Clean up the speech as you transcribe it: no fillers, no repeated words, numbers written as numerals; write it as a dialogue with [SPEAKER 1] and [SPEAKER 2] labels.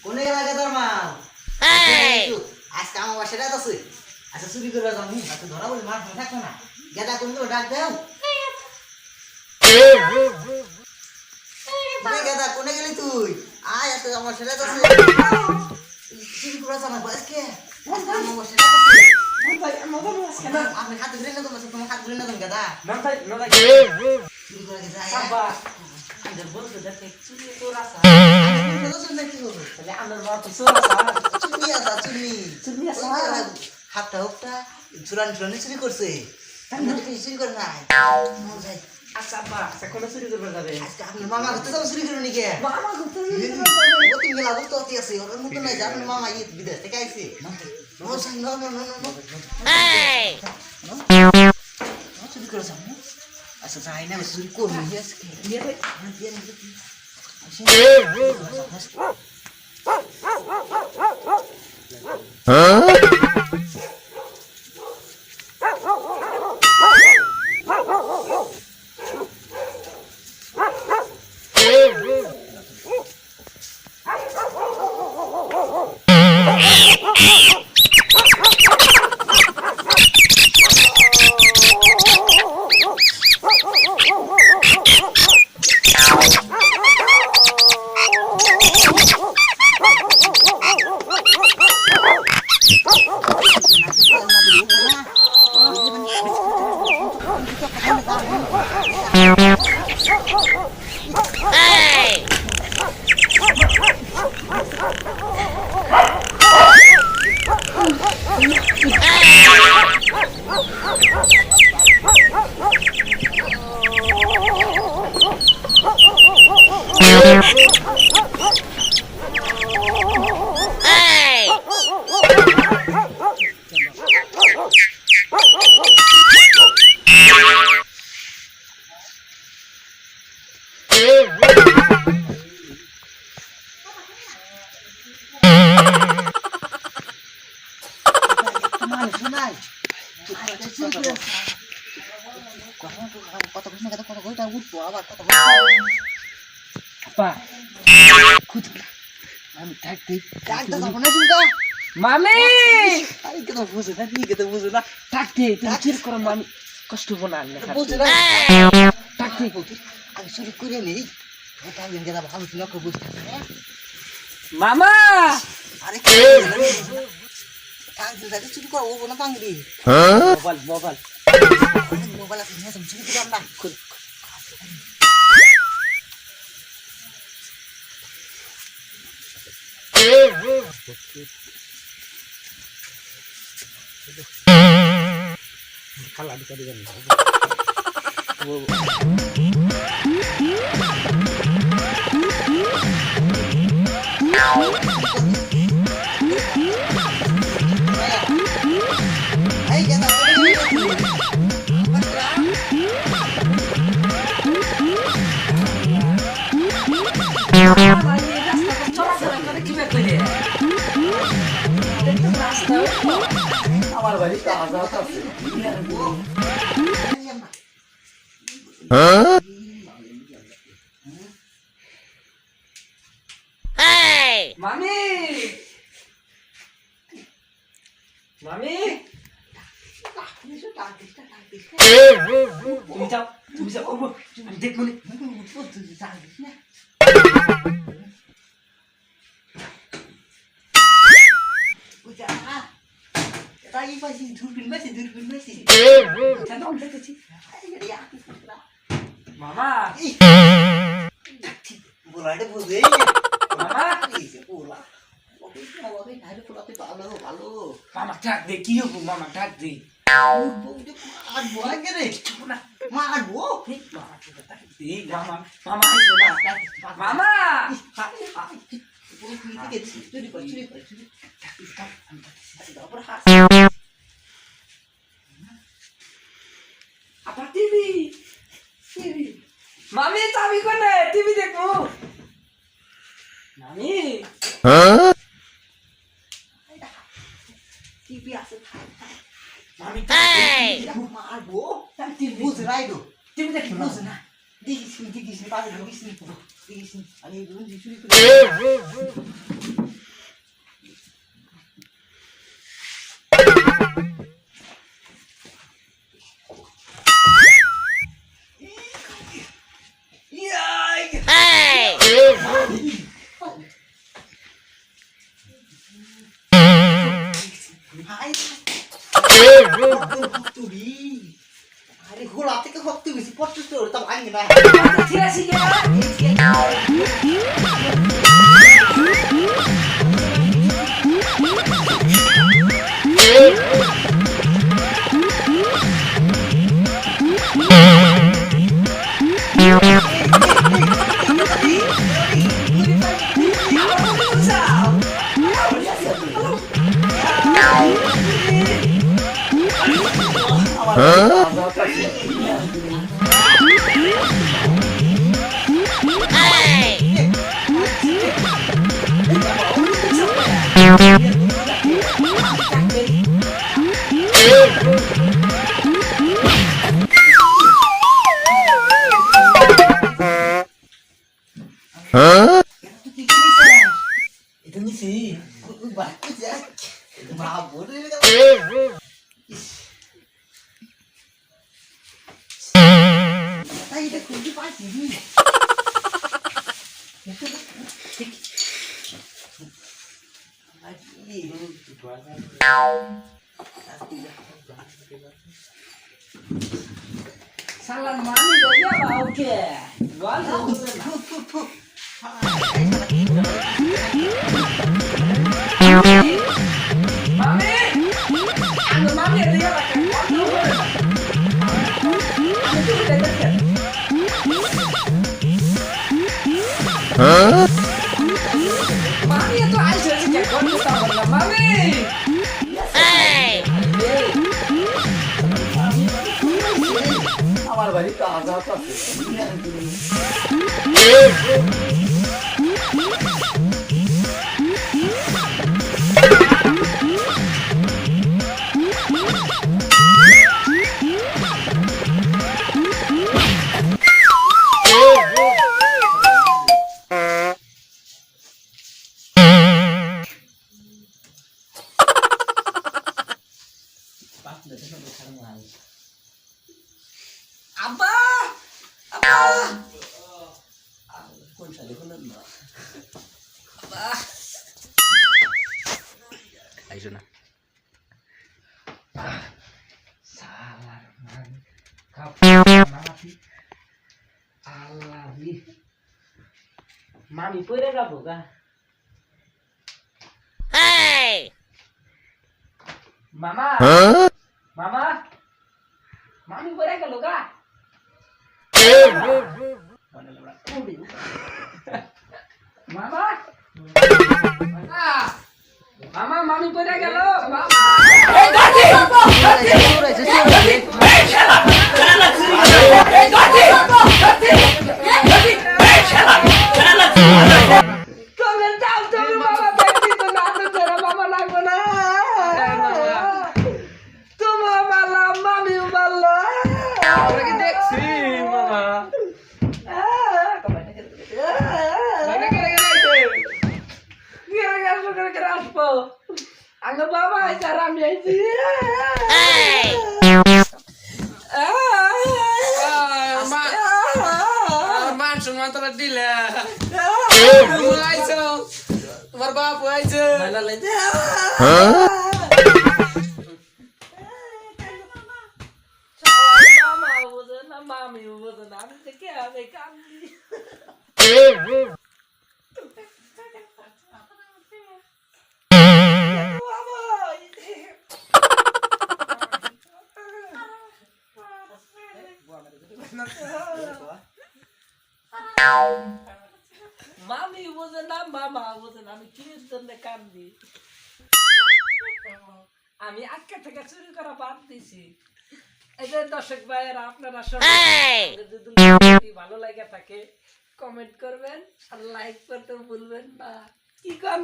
[SPEAKER 1] কোনে গেলা গেদার মাল আজকে আমার বাসাটা আছে আচ্ছা চুরি করে যাবো আচ্ছা ধরা বলি মার থাকতো না গেদা কোন ডাক দেও গেদা কোনে গেলি তুই আয় আজকে আমার বাসাটা আছে চুরি করে যাবো আজকে আমার বাসাটা আছে আপনি হাতে ধরে না তোমার হাত ধরে না তুমি গেদা চুরি করে গেছে আমাদের বলতে দেখে চুরি তোর আসা আমার বাপ তো চোর আসা চুরি আসা হাতটা হোকটা চুরানি চুরি করছে চুরি করে নাই আচ্ছা আব্বা আচ্ছা কোনো চুরি করবে যাবে আজকে আপনার মামা ঘুরতে যাবো চুরি করবে নাকি মামা ঘুরতে অতি মেলা বলতে অতি আছে ওর মতো নাই যে আপনার মামা বিদেশ থেকে আইছে চুরি করে যাবো আচ্ছা যাই না চুরি করবি আজকে
[SPEAKER 2] মামি
[SPEAKER 1] বুঝে না ঠিক তো বুঝে না
[SPEAKER 2] থাকতে তুমি চির করো মামি কষ্ট বনা
[SPEAKER 1] বুঝে না থাকতে আমি চুরি করে নেই গেদা ভালো ছিল বুঝতে
[SPEAKER 2] মামা
[SPEAKER 1] আরে চুরি করো ও না বাংলি
[SPEAKER 2] মোবাইল
[SPEAKER 1] আছে না চুরি করে আমরা খালা দিতে দিবেন আমার বাড়ি তাজা আছে
[SPEAKER 2] মামি মামি তুমি যাও আমি দেখবো মামা
[SPEAKER 1] বলাটা বুঝে
[SPEAKER 2] মামা
[SPEAKER 1] ভালো ভালো
[SPEAKER 2] মামা ডাক দে কি হবো মামা ডাক দে
[SPEAKER 1] মারবো আগে রে মারবো
[SPEAKER 2] মামা মামা আইসো না মামা apa TV mami চাবি কোনে টিভি দেখবো মামি
[SPEAKER 1] টিভি আছে
[SPEAKER 2] মামি
[SPEAKER 1] মারবো টিভি বুঝ রাইডো
[SPEAKER 2] টিভি দেখবো
[SPEAKER 1] বুঝ না দেখিস পাশে দেখিস আমি চুরি করে না
[SPEAKER 2] ছিড়াছি কে
[SPEAKER 1] itu ngisi bagus ya mabur ini kan ay dah kunci pasti ni
[SPEAKER 2] salah mami dia bau ke walau mami anu mami dia pakai anu tu dia dekat mami itu aja sih kayak kau tahu nggak mami
[SPEAKER 1] আমার বাড়ি কাজা আছে
[SPEAKER 2] Abba! Abba!
[SPEAKER 1] কোন সালে কোন না
[SPEAKER 2] Abba!
[SPEAKER 1] আইছো না
[SPEAKER 2] Salah mami. Mami. Allah bi. Mami pura gabo ka? Hey! Mama. Mama. Mami pura galo ka? Mama. Mama, mami pura galo. Mama. Hey, Dati! Ang baba ay sarang yan siya.
[SPEAKER 3] मान सम्मान तर दिला आइছো তোমার বাপ আইছে
[SPEAKER 2] Mana lagi? Mama udah na mami udah na nanti kaya may kami. Mami udah na mama udah na আমি কি জন্য কান্দি আমি আজকে থেকে চুরি করা বাদ দিছি এই যে দর্শক ভাইয়েরা আপনারা সবাই যদি ভালো লাগে থাকে কমেন্ট করবেন আর লাইক করতে ভুলবেন না কি কোন